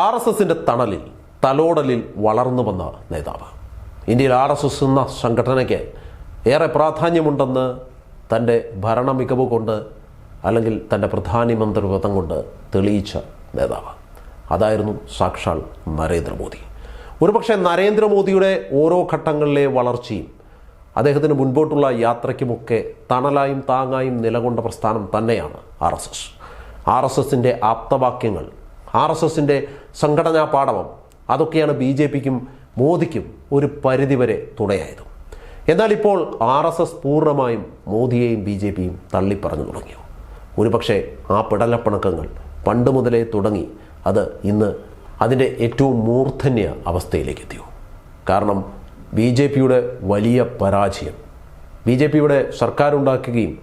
RSSന്റെ തണലിൽ തലോടലിൽ വളർന്നു വന്ന നേതാവ്. ഇന്ത്യയിൽ RSS എന്ന സംഘടനയ്ക്ക് ഏറെ പ്രാധാന്യമുണ്ടെന്ന് തൻ്റെ ഭരണ മികവ് കൊണ്ട് അല്ലെങ്കിൽ തൻ്റെ പ്രധാനമന്ത്രി പദം കൊണ്ട് തെളിയിച്ച നേതാവ്. അതായിരുന്നു സാക്ഷാൽ നരേന്ദ്രമോദി. ഒരുപക്ഷെ നരേന്ദ്രമോദിയുടെ ഓരോ ഘട്ടങ്ങളിലെ വളർച്ചയും അദ്ദേഹത്തിന് മുൻപോട്ടുള്ള യാത്രയ്ക്കുമൊക്കെ തണലായും താങ്ങായും നിലകൊണ്ട പ്രസ്ഥാനം തന്നെയാണ് RSS. RSSന്റെ ആപ്തവാക്യങ്ങൾ, RSSന്റെ സംഘടനാ പാടവം, അതൊക്കെയാണ് BJPക്കും മോദിക്കും ഒരു പരിധിവരെ തുണയായത്. എന്നാൽ ഇപ്പോൾ RSS പൂർണ്ണമായും മോദിയെയും BJPയും തള്ളിപ്പറഞ്ഞു തുടങ്ങിയോ? ഒരുപക്ഷെ ആ പിടലപ്പിണക്കങ്ങൾ പണ്ട് മുതലേ തുടങ്ങി അത് ഇന്ന് അതിൻ്റെ ഏറ്റവും മൂർധന്യ അവസ്ഥയിലേക്ക് എത്തിയോ? കാരണം BJPയുടെ വലിയ പരാജയം, BJPയുടെ സർക്കാർ ഉണ്ടാക്കുകയും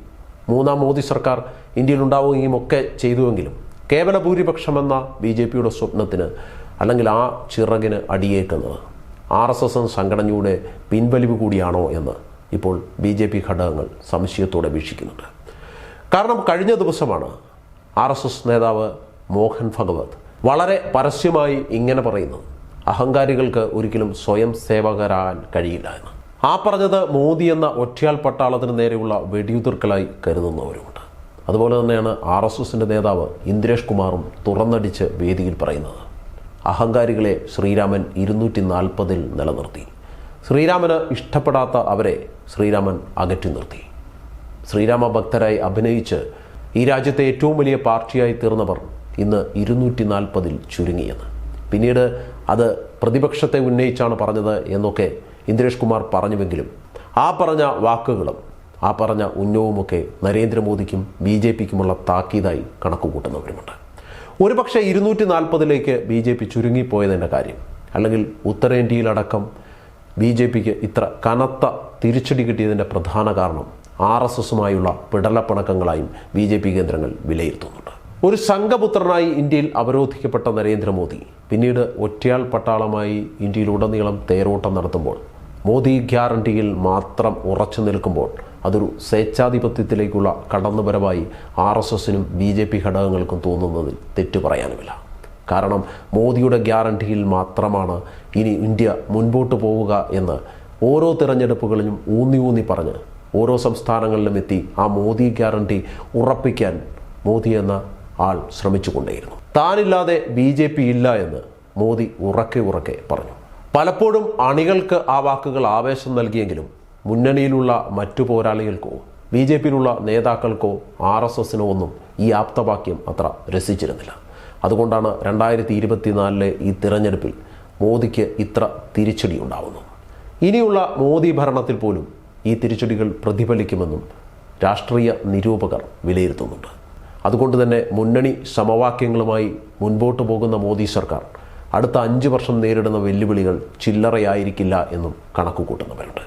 മൂന്നാം മോദി സർക്കാർ ഇന്ത്യയിൽ ഉണ്ടാവുകയും ഒക്കെ ചെയ്തുവെങ്കിലും കേവല ഭൂരിപക്ഷമെന്ന BJPയുടെ സ്വപ്നത്തിന് അല്ലെങ്കിൽ ആ ചിറകിന് അടിയേക്കുന്നത് RSS സംഘടനയുടെ പിൻവലിവ് കൂടിയാണോ എന്ന് ഇപ്പോൾ BJP ഘടകങ്ങൾ സംശയത്തോടെ വീക്ഷിക്കുന്നുണ്ട്. കാരണം കഴിഞ്ഞ ദിവസമാണ് RSS നേതാവ് മോഹൻ ഭഗവത് വളരെ പരസ്യമായി ഇങ്ങനെ പറയുന്നത്, അഹങ്കാരികൾക്ക് ഒരിക്കലും സ്വയം സേവകരാകാൻ കഴിയില്ല എന്ന്. ആ പറഞ്ഞത് മോദി എന്ന ഒറ്റയാൾ പട്ടാളത്തിന് നേരെയുള്ള വെടിയുതിർക്കലായി കരുതുന്നവരുമുണ്ട്. അതുപോലെ തന്നെയാണ് RSSന്റെ നേതാവ് ഇന്ദ്രേഷ് കുമാറും തുറന്നടിച്ച് വേദിയിൽ പറയുന്നത്, അഹങ്കാരികളെ ശ്രീരാമൻ 240 നിലനിർത്തി. ശ്രീരാമന് ഇഷ്ടപ്പെടാത്ത അവരെ ശ്രീരാമൻ അകറ്റി നിർത്തി. ശ്രീരാമ ഭക്തരായി അഭിനയിച്ച് ഈ രാജ്യത്തെ ഏറ്റവും വലിയ പാർട്ടിയായി തീർന്നവർ ഇന്ന് 240 ചുരുങ്ങിയെന്ന്. പിന്നീട് അത് പ്രതിപക്ഷത്തെ ഉന്നയിച്ചാണ് പറഞ്ഞത് എന്നൊക്കെ ഇന്ദ്രേഷ് കുമാർ പറഞ്ഞുവെങ്കിലും ആ പറഞ്ഞ വാക്കുകളും ആ പറഞ്ഞ ഉന്നവുമൊക്കെ നരേന്ദ്രമോദിക്കും BJPക്കുമുള്ള താക്കീതായി കണക്കുകൂട്ടുന്നവരുമുണ്ട്. ഒരുപക്ഷെ 240 BJP ചുരുങ്ങിപ്പോയതിൻ്റെ കാര്യം, അല്ലെങ്കിൽ ഉത്തരേന്ത്യയിലടക്കം BJPക്ക് ഇത്ര കനത്ത തിരിച്ചടി കിട്ടിയതിൻ്റെ പ്രധാന കാരണം RSSുമായുള്ള പിടലപ്പിണക്കങ്ങളായും BJP കേന്ദ്രങ്ങൾ വിലയിരുത്തുന്നുണ്ട്. ഒരു സംഘപുത്രനായി ഇന്ത്യയിൽ അവരോധിക്കപ്പെട്ട നരേന്ദ്രമോദി പിന്നീട് ഒറ്റയാൾ പട്ടാളമായി ഇന്ത്യയിലുടനീളം തേരോട്ടം നടത്തുമ്പോൾ, മോദി ഗ്യാരണ്ടിയിൽ മാത്രം ഉറച്ചു നിൽക്കുമ്പോൾ അതൊരു സ്വേച്ഛാധിപത്യത്തിലേക്കുള്ള കടന്നുവരവായി RSSനും BJP ഘടകങ്ങൾക്കും തോന്നുന്നതിൽ തെറ്റു പറയാനുമില്ല. കാരണം മോദിയുടെ ഗ്യാരണ്ടിയിൽ മാത്രമാണ് ഇനി ഇന്ത്യ മുൻപോട്ട് പോവുക എന്ന് ഓരോ തിരഞ്ഞെടുപ്പുകളിലും ഊന്നി പറഞ്ഞ് ഓരോ സംസ്ഥാനങ്ങളിലും എത്തി ആ മോദി ഗ്യാരണ്ടി ഉറപ്പിക്കാൻ മോദി എന്ന ആൾ ശ്രമിച്ചുകൊണ്ടേയിരുന്നു. താനില്ലാതെ BJP ഇല്ല എന്ന് മോദി ഉറക്കെ പറഞ്ഞു. പലപ്പോഴും അണികൾക്ക് ആ വാക്കുകൾ ആവേശം നൽകിയെങ്കിലും മുന്നണിയിലുള്ള മറ്റു പോരാളികൾക്കോ BJPയിലുള്ള നേതാക്കൾക്കോ RSSനോ ഒന്നും ഈ ആപ്തവാക്യം അത്ര രസിച്ചിരുന്നില്ല. അതുകൊണ്ടാണ് 2024 ഈ തിരഞ്ഞെടുപ്പിൽ മോദിക്ക് ഇത്ര തിരിച്ചടി ഉണ്ടാവുന്നത്. ഇനിയുള്ള മോദി ഭരണത്തിൽ പോലും ഈ തിരിച്ചടികൾ പ്രതിഫലിക്കുമെന്നും രാഷ്ട്രീയ നിരൂപകർ വിലയിരുത്തുന്നുണ്ട്. അതുകൊണ്ട് തന്നെ മുന്നണി സമവാക്യങ്ങളുമായി മുൻപോട്ട് പോകുന്ന മോദി സർക്കാർ അടുത്ത 5 വർഷം നേരിടുന്ന വെല്ലുവിളികൾ ചില്ലറയായിരിക്കില്ല എന്നും കണക്കുകൂട്ടുന്നവരുണ്ട്.